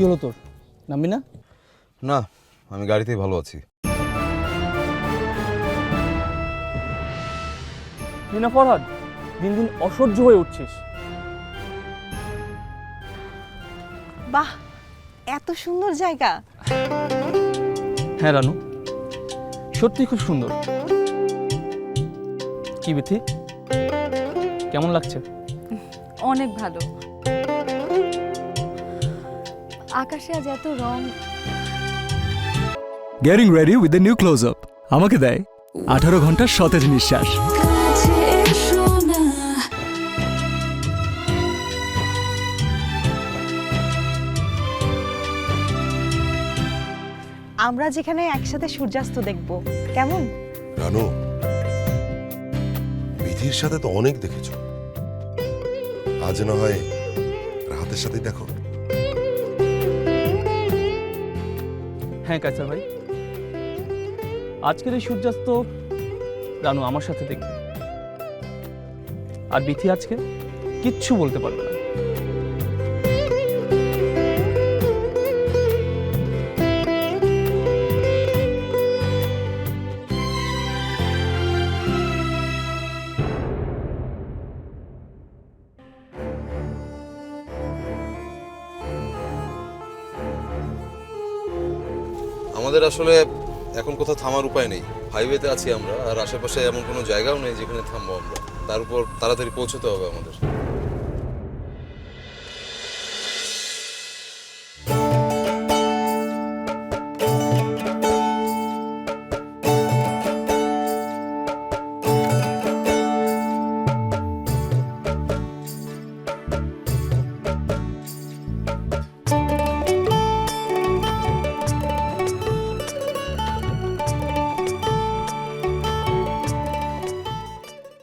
কি হলো তোর, নামবি না? না, আমি গাড়িতেই ভালো আছি। না ফরহাদ, দিন দিন অসহ্য হয়ে উঠছিস। বাহ, এত সুন্দর জায়গা। হ্যাঁ রানু, সত্যি খুব সুন্দর। কি বিথি, কেমন লাগছে? অনেক ভালো। আকাশে আজ এত রং। Getting ready with the new Closeup আমাকে দেয় 18 ঘন্টার সতেজ নিঃশ্বাস। আমরা যেখানে একসাথে সূর্যাস্ত দেখব, কেমন? রানু, বিধির সাথে তো অনেক দেখেছো, আজ না হয় রাহাতের সাথে দেখো। হ্যাঁ কায়সার ভাই, আজকের এই সূর্যাস্ত রানু আমার সাথে দেখবে, আর বিথি আজকে কিচ্ছু বলতে পারবে না। আমাদের আসলে এখন কোথাও থামার উপায় নেই। হাইওয়েতে আছি আমরা, আর আশেপাশে এমন কোনো জায়গাও নেই যেখানে থামবো আমরা। তার উপর তাড়াতাড়ি পৌঁছতে হবে আমাদের।